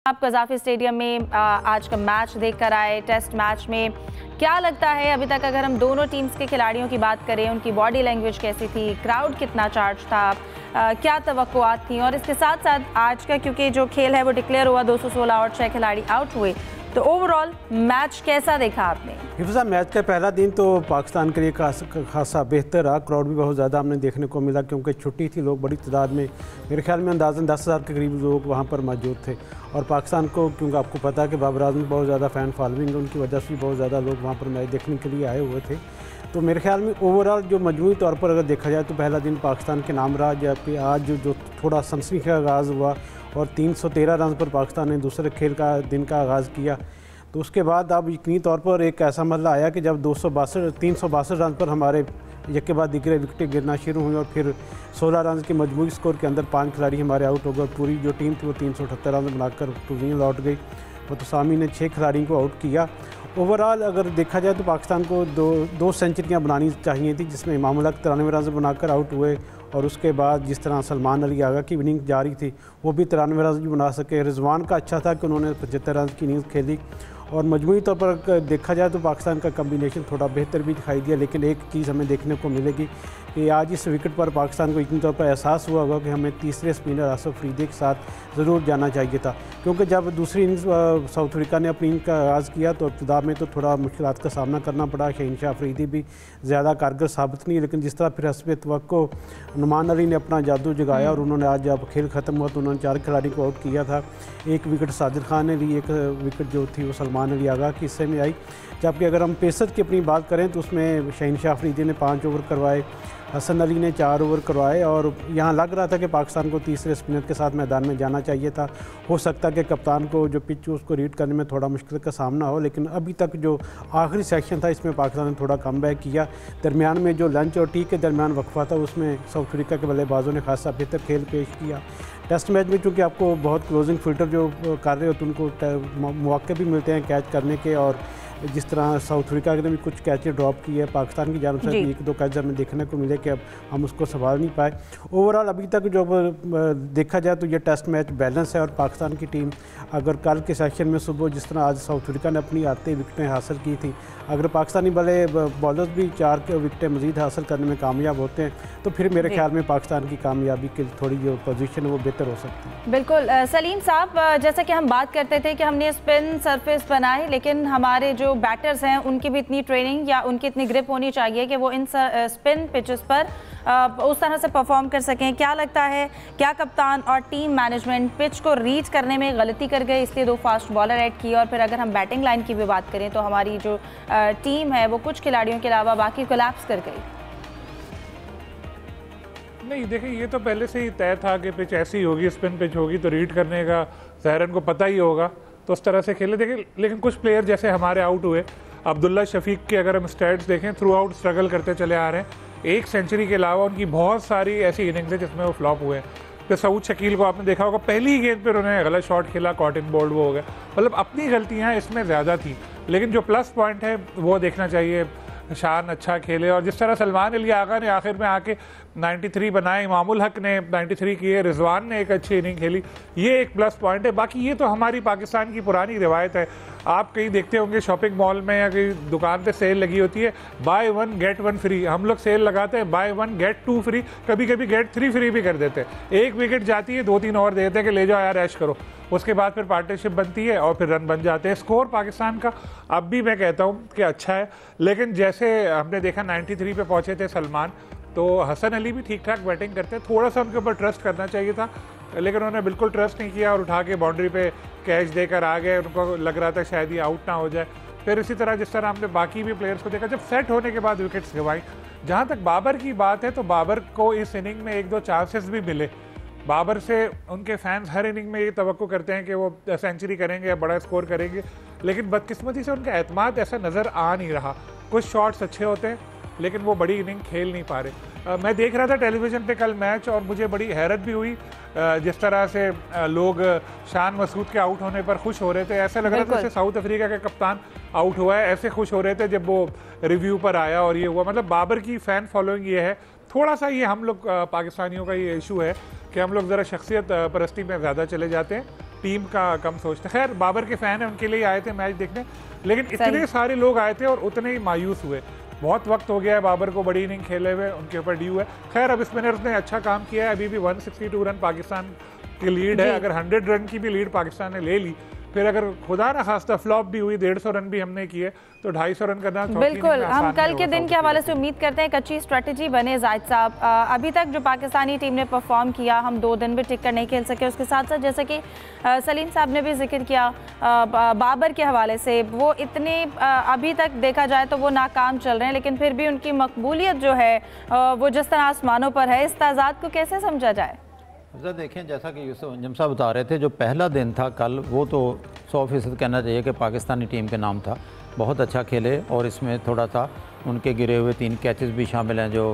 आप कज़ाफ़ी स्टेडियम में आज का मैच देखकर आए। टेस्ट मैच में क्या लगता है अभी तक, अगर हम दोनों टीम्स के खिलाड़ियों की बात करें, उनकी बॉडी लैंग्वेज कैसी थी, क्राउड कितना चार्ज था, क्या तवक्कुआत थी, और इसके साथ साथ आज का क्योंकि जो खेल है वो डिक्लेयर हुआ 216 और 6 खिलाड़ी आउट हुए, तो ओवरऑल मैच कैसा देखा आपने? हिफ्ज़ा, मैच का पहला दिन तो पाकिस्तान के लिए खासा बेहतर रहा। क्राउड भी बहुत ज़्यादा हमने देखने को मिला क्योंकि छुट्टी थी, लोग बड़ी तादाद में, मेरे ख्याल में अंदाज़न 10,000 के करीब लोग वहाँ पर मौजूद थे। और पाकिस्तान को, क्योंकि आपको पता है कि बाबर आज़म बहुत ज़्यादा फ़ैन फॉलोइंग है, उनकी वजह से भी बहुत ज़्यादा लोग वहाँ पर मैच देखने के लिए आए हुए थे। तो मेरे ख्याल में ओवरऑल जो मजमूई तौर पर अगर देखा जाए तो पहला दिन पाकिस्तान के नाम रहा, जबकि आज जो थोड़ा सनसनी का आगाज़ हुआ और 313 रन पर पाकिस्तान ने दूसरे खेल का दिन का आगाज़ किया। तो उसके बाद अब यकीनी तौर पर एक ऐसा मसला आया कि जब 362 रन पर हमारे एक के बाद दिगरे विकेटें गिरना शुरू हुई और फिर 16 रन के मजमूई स्कोर के अंदर 5 खिलाड़ी हमारे आउट हो गए। पूरी जो टीम थी वो 378 रन बनाकर टूर्नामेंट लौट गई। मुतसामी ने 6 खिलाड़ियों को आउट किया। ओवरऑल अगर देखा जाए तो पाकिस्तान को दो सेंचुरियाँ बनानी चाहिए थी, जिसमें इमामुल हक 93 रन बनाकर आउट हुए, और उसके बाद जिस तरह सलमान अली आगा की इनिंग जारी थी वो भी 93 रन भी बना सके। रिजवान का अच्छा था कि उन्होंने 75 रन की इनिंग खेली। और मजमूई तौर पर देखा जाए तो पाकिस्तान का कम्बिनेशन थोड़ा बेहतर भी दिखाई दिया, लेकिन एक चीज़ हमें देखने को मिलेगी कि आज इस विकेट पर पाकिस्तान को यकीनी तौर पर एहसास हुआ होगा कि हमें तीसरे स्पिनर आसिफ अफरीदी के साथ ज़रूर जाना चाहिए था, क्योंकि जब दूसरी इनिंग्स साउथ अफ्रीका ने अपनी इनिंग का आगाज़ किया तो इब्तिदा में तो थोड़ा मुश्किलात का सामना करना पड़ा। शहनशाह अफरीदी भी ज़्यादा कारगर साबित नहीं, लेकिन जिस तरह फिर हस्ब तवक्को नुमान अली ने अपना जादू जगाया और उन्होंने आज जब खेल ख़त्म हुआ तो उन्होंने 4 खिलाड़ी को आउट किया था। एक विकेट साजिद खान ने ली, एक विकेट जो थी वो सलमान अली आगा के हिस्से में आई। जबकि अगर हम पेसर की अपनी बात करें तो उसमें शहनशाह अफरीदी ने 5 ओवर करवाए, हसन अली ने 4 ओवर करवाए, और यहाँ लग रहा था कि पाकिस्तान को तीसरे स्पिनर के साथ मैदान में जाना चाहिए था। हो सकता है कि कप्तान को जो पिच उसको रीड करने में थोड़ा मुश्किल का सामना हो, लेकिन अभी तक जो आखिरी सेक्शन था इसमें पाकिस्तान ने थोड़ा कम बैक किया। दरमियान में जो लंच और टी के दरमियान वक्फा था उसमें साउथ अफ्रीका के बल्लेबाजों ने खासा बेहतर खेल पेश किया। टेस्ट मैच में चूँकि आपको बहुत क्लोजिंग फिल्टर जो कर रहे होते उनको मौके भी मिलते हैं कैच करने के, और जिस तरह साउथ अफ्रीका ने भी कुछ कैचें ड्रॉप की है, पाकिस्तान की जानिब से एक दो कैच हमें देखने को मिले कि अब हम उसको संभाल नहीं पाए। ओवरऑल अभी तक जो देखा जाए तो ये टेस्ट मैच बैलेंस है, और पाकिस्तान की टीम अगर कल के सेशन में सुबह जिस तरह आज साउथ अफ्रीका ने अपनी आते विकेटें हासिल की थी, अगर पाकिस्तानी बॉलर्स भी 4 विकेटें मज़ीद हासिल करने में कामयाब होते हैं तो फिर मेरे ख्याल में पाकिस्तान की कामयाबी की थोड़ी जो पोजीशन है वो बेहतर हो सकती है। बिल्कुल सलीम साहब, जैसा कि हम बात करते थे कि हमने स्पिन सरफेस बनाए, लेकिन हमारे जो बैटर्स हैं उनकी भी इतनी ट्रेनिंग या उनकी इतनी ग्रिप होनी चाहिए कि वो इन स्पिन पिचेस पर उस तरह से परफॉर्म कर सकें। क्या लगता है, क्या कप्तान और टीम मैनेजमेंट पिच को रीच करने में गलती कर गए, इसलिए 2 फास्ट बॉलर ऐड किए? और फिर अगर हम बैटिंग लाइन की भी बात करें तो हमारी जो टीम है वो कुछ खिलाड़ियों के अलावा बाकी कोलैप्स कर गई। नहीं, देखिए ये तो पहले से ही तय था कि पिच ऐसी होगी, स्पिन पिच होगी तो रीड करने का ज़ाहिरन को पता ही होगा, तो उस तरह से खेले। देखिए लेकिन कुछ प्लेयर जैसे हमारे आउट हुए, अब्दुल्ला शफीक के अगर हम स्टैट्स देखें, थ्रू आउट स्ट्रगल करते चले आ रहे हैं। एक सेंचुरी के अलावा उनकी बहुत सारी ऐसी इनिंग्स है जिसमें वो फ्लॉप हुए हैं। फिर सऊद शकील को आपने देखा होगा, पहली ही गेंद पर उन्होंने गलत शॉट खेला, कॉट इन बोल्ड वो हो गया। मतलब अपनी गलतियाँ इसमें ज़्यादा थी, लेकिन जो प्लस पॉइंट है वो देखना चाहिए, शान अच्छा खेले। और जिस तरह सलमान अली आगा ने आखिर में आके 93 बनाए, इमामुल हक ने 93 किए, रिजवान ने एक अच्छी इनिंग खेली, ये एक प्लस पॉइंट है। बाकी ये तो हमारी पाकिस्तान की पुरानी रिवायत है। आप कहीं देखते होंगे शॉपिंग मॉल में या कहीं दुकान पे सेल लगी होती है, बाय 1 गेट 1 फ्री। हम लोग सेल लगाते हैं बाय 1 गेट 2 फ्री, कभी कभी गेट 3 फ्री भी कर देते हैं। एक विकेट जाती है, 2-3 और देते हैं कि ले जाओ यार ऐश करो, उसके बाद फिर पार्टनरशिप बनती है और फिर रन बन जाते हैं। स्कोर पाकिस्तान का अब भी मैं कहता हूँ कि अच्छा है, लेकिन जैसे हमने देखा 93 पे पहुँचे थे सलमान, तो हसन अली भी ठीक ठाक बैटिंग करते हैं, थोड़ा सा उनके ऊपर ट्रस्ट करना चाहिए था, लेकिन उन्होंने बिल्कुल ट्रस्ट नहीं किया और उठा के बाउंड्री पे कैच देकर आ गए। उनको लग रहा था शायद ये आउट ना हो जाए। फिर इसी तरह जिस तरह हमने बाकी भी प्लेयर्स को देखा, जब सेट होने के बाद विकेट्स गंवाई। जहाँ तक बाबर की बात है तो बाबर को इस इनिंग में 1-2 चांसेस भी मिले। बाबर से उनके फैंस हर इनिंग में ये तवक्को करते हैं कि वो सेंचुरी करेंगे या बड़ा स्कोर करेंगे, लेकिन बदकिस्मती से उनका एतमाद ऐसा नज़र आ नहीं रहा। कुछ शॉट्स अच्छे होते हैं लेकिन वो बड़ी इनिंग खेल नहीं पा रहे। मैं देख रहा था टेलीविज़न पे कल मैच और मुझे बड़ी हैरत भी हुई जिस तरह से लोग शान मसूद के आउट होने पर खुश हो रहे थे। ऐसा लग रहा था जैसे साउथ अफ्रीका का कप्तान आउट हुआ है, ऐसे खुश हो रहे थे जब वो रिव्यू पर आया और ये हुआ। मतलब बाबर की फ़ैन फॉलोइंग ये है, थोड़ा सा ये हम लोग पाकिस्तानियों का ये इशू है कि हम लोग ज़रा शख्सियत परस्ती में ज़्यादा चले जाते हैं। टीम का कम सोचते। खैर बाबर के फ़ैन हैं, उनके लिए आए थे मैच देखने, लेकिन इतने सारे लोग आए थे और उतने ही मायूस हुए। बहुत वक्त हो गया है बाबर को बड़ी इनिंग खेले हुए, उनके ऊपर ड्यू है। खैर अब स्पिनर्स ने अच्छा काम किया है, अभी भी 162 रन पाकिस्तान की लीड है। अगर 100 रन की भी लीड पाकिस्तान ने ले ली, फिर अगर खुदा ना खास्ता फ्लॉप भी हुई, 150 रन भी हमने किए, तो 250 रन करना बिल्कुल। हम कल के दिन के हवाले से उम्मीद करते हैं एक अच्छी स्ट्रेटजी बने। जाहिद साहब, अभी तक जो पाकिस्तानी टीम ने परफॉर्म किया, हम 2 दिन भी टिक कर नहीं खेल सके। उसके साथ साथ जैसे कि सलीम साहब ने भी जिक्र किया बाबर के हवाले से, वो इतने अभी तक देखा जाए तो वो नाकाम चल रहे हैं, लेकिन फिर भी उनकी मकबूलियत जो है वो जिस तरह आसमानों पर है, इस ताज़ाद को कैसे समझा जाए? सर देखें, जैसा कि यूसुफ अंजुम साहब बता रहे थे, जो पहला दिन था कल, वो तो 100% कहना चाहिए कि पाकिस्तानी टीम के नाम था। बहुत अच्छा खेले और इसमें थोड़ा सा उनके गिरे हुए 3 कैचेस भी शामिल हैं जो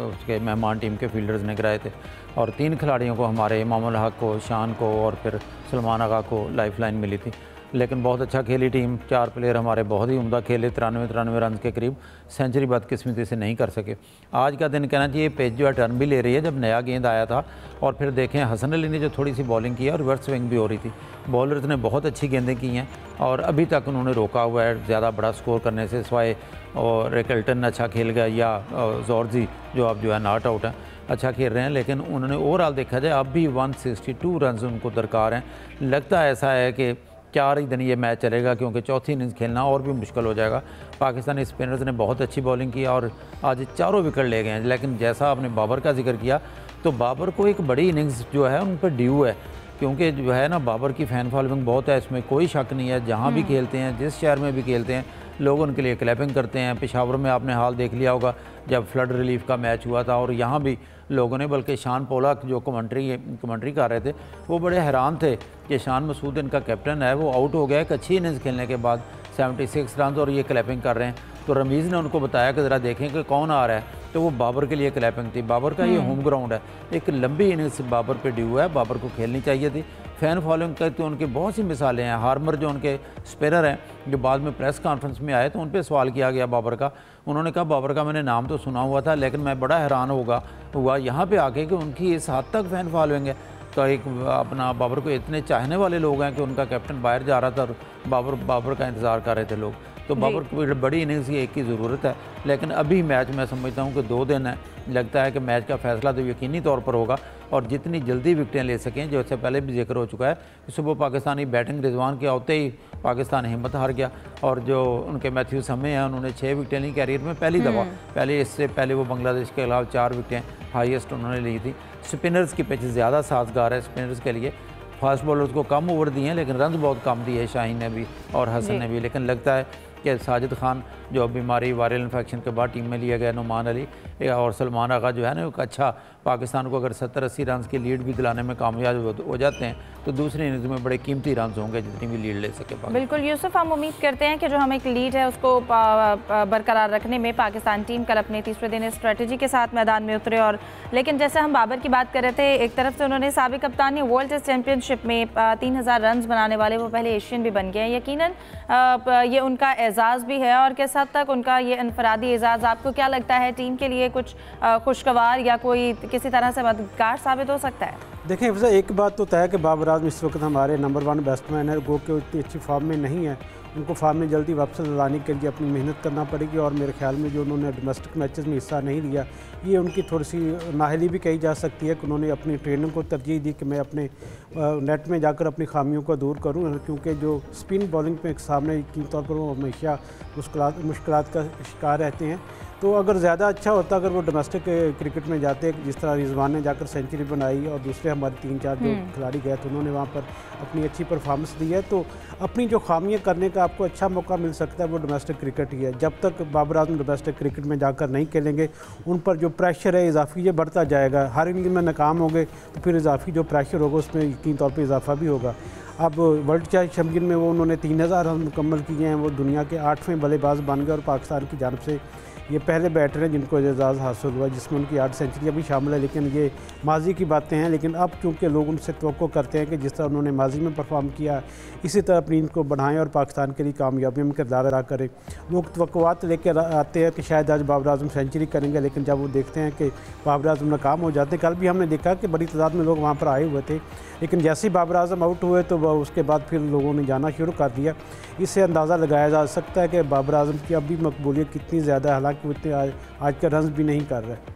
उसके मेहमान टीम के फील्डर्स ने गिराए थे। और 3 खिलाड़ियों को, हमारे इमामुल हक को, शान को और फिर सलमान आगा को लाइफलाइन मिली थी। लेकिन बहुत अच्छा खेली टीम। 4 प्लेयर हमारे बहुत ही उम्दा खेले, 93 रन के करीब, सेंचुरी बदकिस्मती से नहीं कर सके। आज का दिन कहना चाहिए पेज जो है टर्न भी ले रही है। जब नया गेंद आया था और फिर देखें हसन अली ने जो थोड़ी सी बॉलिंग की है और रिवर्स स्विंग भी हो रही थी, बॉलर्स ने बहुत अच्छी गेंदें की हैं और अभी तक उन्होंने रोका हुआ है ज़्यादा बड़ा स्कोर करने से, सिवाय और रिकल्टन अच्छा खेल गया या जॉर्जी जो अब जो है नॉट आउट है, अच्छा खेल रहे हैं। लेकिन उन्होंने ओवरऑल देखा जाए अब भी 162 रन उनको दरकार हैं। लगता ऐसा है कि 4 ही दिन ये मैच चलेगा, क्योंकि चौथी इनिंग्स खेलना और भी मुश्किल हो जाएगा। पाकिस्तानी स्पिनर्स ने बहुत अच्छी बॉलिंग की और आज 4 विकेट ले गए हैं। लेकिन जैसा आपने बाबर का जिक्र किया, तो बाबर को एक बड़ी इनिंग्स जो है उन पर ड्यू है, क्योंकि जो है ना बाबर की फ़ैन फॉलोइंग बहुत है, इसमें कोई शक नहीं है। जहाँ भी खेलते हैं, जिस शहर में भी खेलते हैं, लोग उनके लिए क्लैपिंग करते हैं। पेशावर में आपने हाल देख लिया होगा जब फ्लड रिलीफ का मैच हुआ था, और यहाँ भी लोगों ने, बल्कि शान पोलाक जो कमेंट्री कर रहे थे, वो बड़े हैरान थे कि शान मसूद इनका कैप्टन है, वो आउट हो गया एक अच्छी इनिंग्स खेलने के बाद 76 रन और ये क्लैपिंग कर रहे हैं। तो रमीज़ ने उनको बताया कि ज़रा देखें कि कौन आ रहा है, तो वो बाबर के लिए क्लैपिंग थी। बाबर का ये होम ग्राउंड है, एक लंबी इनिंग्स बाबर पे ड्यू है, बाबर को खेलनी चाहिए थी। फ़ैन फॉलोइंग करते तो उनकी बहुत सी मिसालें हैं। हार्मर जो उनके स्पिनर हैं, जो बाद में प्रेस कॉन्फ्रेंस में आए तो उन पर सवाल किया गया बाबर का, उन्होंने कहा बाबर का मैंने नाम तो सुना हुआ था, लेकिन मैं बड़ा हैरान हुआ यहाँ पे आके कि उनकी इस हद तक फ़ैन फॉलोइंग है। तो एक अपना बाबर को इतने चाहने वाले लोग हैं कि उनका कैप्टन बाहर जा रहा था और बाबर का इंतज़ार कर रहे थे लोग। तो बाबर को बड़ी इनिंग्स की एक की ज़रूरत है। लेकिन अभी मैच मैं समझता हूँ कि 2 दिन है, लगता है कि मैच का फैसला तो यकीनी तौर पर होगा और जितनी जल्दी विकटें ले सकें, जो इससे पहले भी जिक्र हो चुका है कि सुबह पाकिस्तानी बैटिंग रिजवान के होते ही पाकिस्तान हिम्मत हार गया। और जो उनके मैथ्यू समय हैं, उन्होंने 6 विकटें ली कैरियर में पहली दफ़ा। इससे पहले वो बांग्लादेश के खिलाफ 4 विकटें हाईएस्ट उन्होंने ली थी। स्पिनर्स की पिच ज़्यादा साजगार है स्पिनर्स के लिए। फास्ट बॉलर्स को कम ओवर दिए हैं, लेकिन रन बहुत कम दिए शाहीन ने भी और हसन ने भी। लेकिन लगता है कि साजिद खान जो बीमारी वायरल इन्फेक्शन के बाद टीम में लिया गया, नुमान अली और सलमान आगा जो है ना, एक अच्छा पाकिस्तान को अगर 70-80 रन की लीड भी दिलाने में कामयाब हो जाते हैं तो दूसरी इनिंग्स में बड़े कीमती रन होंगे जितनी भी लीड ले सके। बिल्कुल यूसुफ, हम उम्मीद करते हैं कि जो हम एक लीड है उसको बरकरार रखने में पाकिस्तान टीम कल अपने तीसरे दिन स्ट्रेटजी के साथ मैदान में उतरे। और लेकिन जैसे हम बाबर की बात कर रहे थे, एक तरफ से उन्होंने साबिक कप्तान वर्ल्ड टेस्ट चैंपियनशिप में 3000 रन बनाने वाले वो पहले एशियन भी बन गए हैं। यकीनन ये उनका एजाज़ भी है और किस हद तक उनका ये इनफरादी एजाज़ आपको क्या लगता है टीम के लिए कुछ खुशगवार या कोई किसी तरह से मददगार साबित हो सकता है? देखें वैसे एक बात तो तय है कि बाबर आजम इस वक्त हमारे नंबर 1 बैट्समैन है, गो के इतनी अच्छी फॉर्म में नहीं है। उनको फॉर्म में जल्दी वापस लाने के लिए अपनी मेहनत करना पड़ेगी और मेरे ख्याल में जो उन्होंने डोमेस्टिक मैचेस में हिस्सा नहीं लिया, ये उनकी थोड़ी सी नाअहली भी कही जा सकती है कि उन्होंने अपनी ट्रेनिंग को तरजीह दी कि मैं अपने नेट में जाकर अपनी खामियों को दूर करूं, क्योंकि जो स्पिन बॉलिंग पे सामने यकीनी तौर पर वो हमेशा मुश्किलात का शिकार रहते हैं। तो अगर ज़्यादा अच्छा होता अगर वो डोमेस्टिक क्रिकेट में जाते, जिस तरह रिजवान ने जाकर सेंचुरी बनाई और दूसरे हमारे 3-4 जो खिलाड़ी गए तो उन्होंने वहाँ पर अपनी अच्छी परफॉर्मेंस दी है, तो अपनी जो खामियां करने का आपको अच्छा मौका मिल सकता है वो डोमेस्टिक क्रिकेट ही है। जब तक बाबर आजम डोमेस्टिक क्रिकेट में जाकर नहीं खेलेंगे, उन पर जो प्रेशर है इजाफी ये बढ़ता जाएगा। हर इनिंग में नाकाम हो गए तो फिर इजाफी जो प्रेशर होगा उसमें यकीनी तौर पर इजाफा भी होगा। अब वर्ल्ड चैंपियन में वो उन्होंने 3000 रन मुकम्मल किए हैं, वो दुनिया के 8वें बल्लेबाज बन गए और पाकिस्तान की जानब से ये पहले बैटर हैं जिनको एजाज़ हासिल हुआ, जिसमें उनकी 8 सेंचुरियाँ भी शामिल है। लेकिन ये माजी की बातें हैं, लेकिन अब चूँकि लोग उनसे तवक्को करते हैं कि जिस तरह उन्होंने माजी में परफॉर्म किया इसी तरह अपनी इनको बढ़ाएं और पाकिस्तान के लिए कामयाबी में किरदार अदा करें। लोग तवक्कुआत लेकर आते हैं कि शायद आज बाबर आजम सेंचुरी करेंगे, लेकिन जब वो देखते हैं कि बाबर आजम नाकाम हो जाते हैं, कल भी हमने देखा कि बड़ी तादाद में लोग वहाँ पर आए हुए थे, लेकिन जैसे ही बाबर आजम आउट हुए तो उसके बाद फिर लोगों ने जाना शुरू कर दिया। इससे अंदाज़ा लगाया जा सकता है कि बाबर आजम की अब भी मकबूलियत कितनी ज़्यादा है, हालांकि वो इतने आज का रन्स भी नहीं कर रहे।